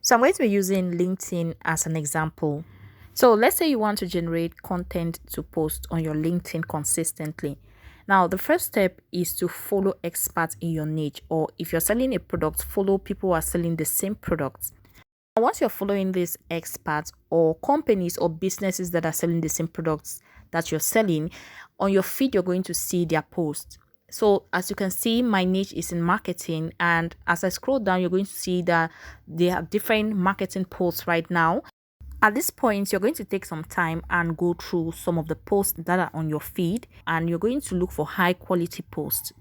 So I'm going to be using LinkedIn as an example. So let's say you want to generate content to post on your LinkedIn consistently. Now, the first step is to follow experts in your niche, or if you're selling a product, follow people who are selling the same product. Now, once you're following these experts or companies or businesses that are selling the same products that you're selling, on your feed, you're going to see their posts. So as you can see, my niche is in marketing, and as I scroll down, you're going to see that they have different marketing posts right now. At this point, you're going to take some time and go through some of the posts that are on your feed, and you're going to look for high quality posts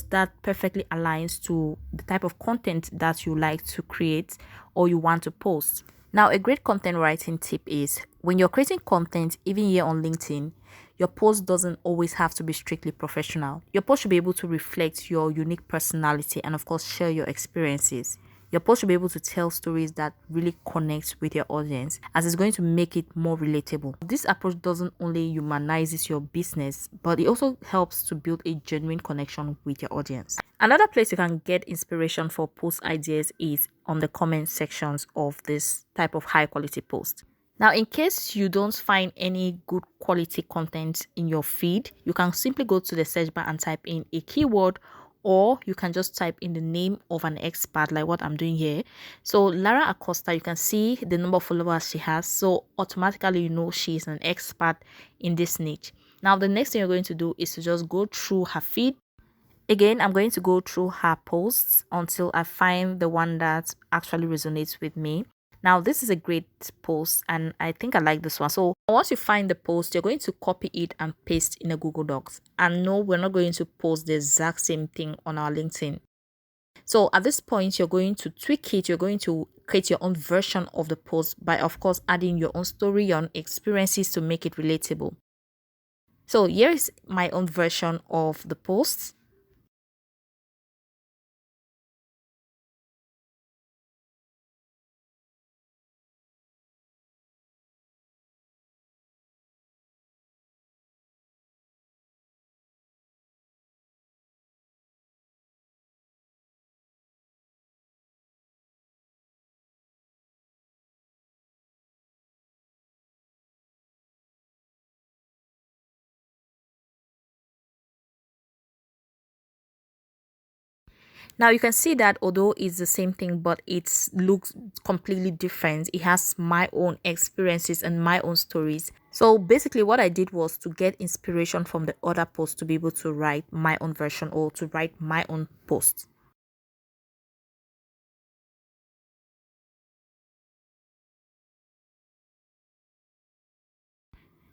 that perfectly aligns to the type of content that you like to create or you want to post. Now, a great content writing tip is when you're creating content, even here on LinkedIn, your post doesn't always have to be strictly professional. Your post should be able to reflect your unique personality and, of course, share your experiences. Your post should be able to tell stories that really connect with your audience, as it's going to make it more relatable. This approach doesn't only humanizes your business, but it also helps to build a genuine connection with your audience. Another place you can get inspiration for post ideas is on the comment sections of this type of high quality post. Now, in case you don't find any good quality content in your feed, you can simply go to the search bar and type in a keyword, or you can just type in the name of an expert like what I'm doing here. So Lara Acosta, you can see the number of followers she has, so automatically you know she is an expert in this niche. Now, the next thing you're going to do is to just go through her feed. Again, I'm going to go through her posts until I find the one that actually resonates with me. Now, this is a great post, and I think I like this one. So once you find the post, you're going to copy it and paste in a Google Docs. And no, we're not going to post the exact same thing on our LinkedIn. So at this point, you're going to tweak it. You're going to create your own version of the post by, of course, adding your own story, your own experiences to make it relatable. So here is my own version of the post. Now you can see that although it's the same thing, but it looks completely different. It has my own experiences and my own stories. So basically what I did was to get inspiration from the other post to be able to write my own version or to write my own post.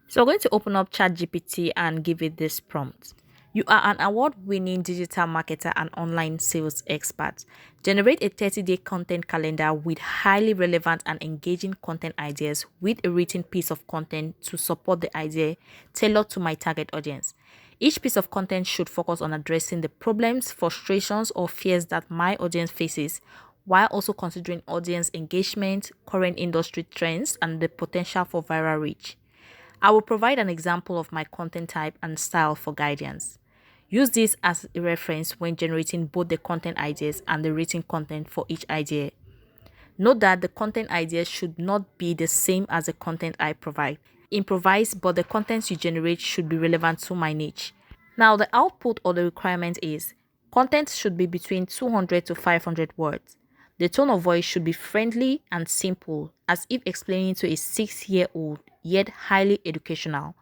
So I'm going to open up ChatGPT and give it this prompt. You are an award-winning digital marketer and online sales expert. Generate a 30-day content calendar with highly relevant and engaging content ideas with a written piece of content to support the idea tailored to my target audience. Each piece of content should focus on addressing the problems, frustrations, or fears that my audience faces, while also considering audience engagement, current industry trends, and the potential for viral reach. I will provide an example of my content type and style for guidance. Use this as a reference when generating both the content ideas and the written content for each idea. Note that the content ideas should not be the same as the content I provide. Improvise, but the contents you generate should be relevant to my niche. Now, the output or the requirement is content should be between 200 to 500 words. The tone of voice should be friendly and simple, as if explaining to a 6-year-old, yet highly educational.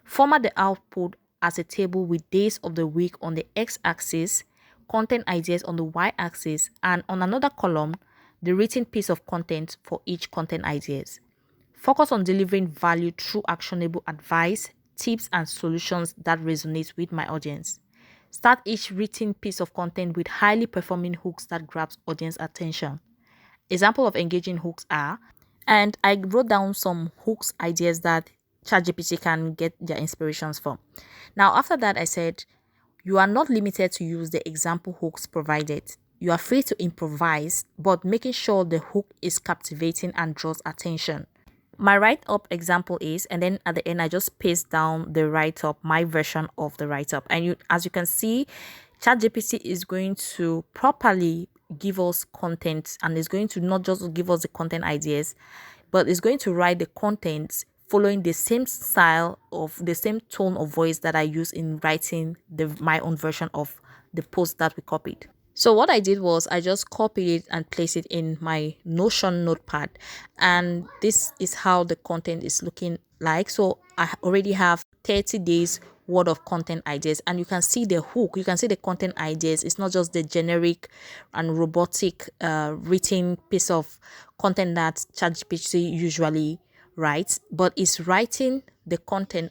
Format the output as a table with days of the week on the x-axis, content ideas on the y-axis, and on another column, the written piece of content for each content ideas. Focus on delivering value through actionable advice, tips, and solutions that resonate with my audience. Start each written piece of content with highly performing hooks that grabs audience attention. Example of engaging hooks are, and I wrote down some hooks ideas that ChatGPT can get their inspirations from. Now, after that, I said, you are not limited to use the example hooks provided. You are free to improvise, but making sure the hook is captivating and draws attention. My write-up example is, and then at the end I just paste down the write-up, my version of the write-up, and as you can see, ChatGPT is going to properly give us content, and it's going to not just give us the content ideas, but it's going to write the content following the same style of the same tone of voice that I use in writing my own version of the post that we copied. So what I did was I just copied it and placed it in my Notion notepad, and this is how the content is looking like. So I already have 30 days worth of content ideas, and you can see the hook, you can see the content ideas. It's not just the generic and robotic written piece of content that ChatGPT usually writes, but it's writing the content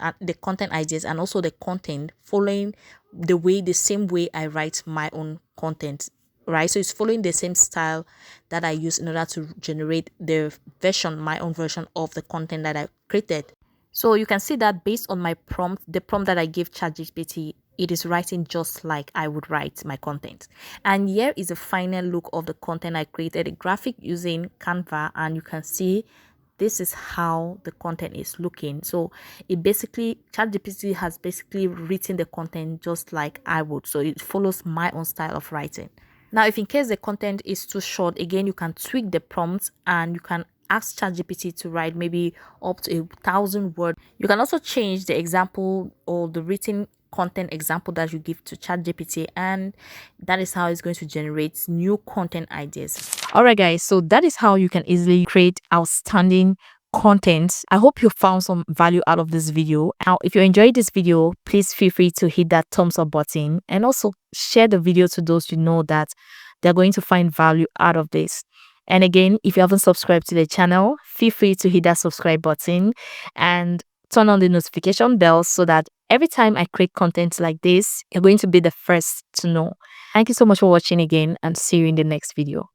ideas and also the content following the same way I write my own content, right? So it's following the same style that I use in order to generate my own version of the content that I created. So you can see that based on my prompt, the prompt that I gave ChatGPT, it is writing just like I would write my content. And here is a final look of the content I created, a graphic using Canva, and you can see this is how the content is looking. So it basically, ChatGPT has basically written the content just like I would. So it follows my own style of writing. Now, if in case the content is too short, again, you can tweak the prompts and you can ask ChatGPT to write maybe up to 1,000 words. You can also change the example or the written content example that you give to ChatGPT, and that is how it's going to generate new content ideas. All right, guys, so that is how you can easily create outstanding content. I hope you found some value out of this video. Now, if you enjoyed this video, please feel free to hit that thumbs up button and also share the video to those you know that they're going to find value out of this. And again, if you haven't subscribed to the channel, feel free to hit that subscribe button and turn on the notification bell so that every time I create content like this, you're going to be the first to know. Thank you so much for watching again, and see you in the next video.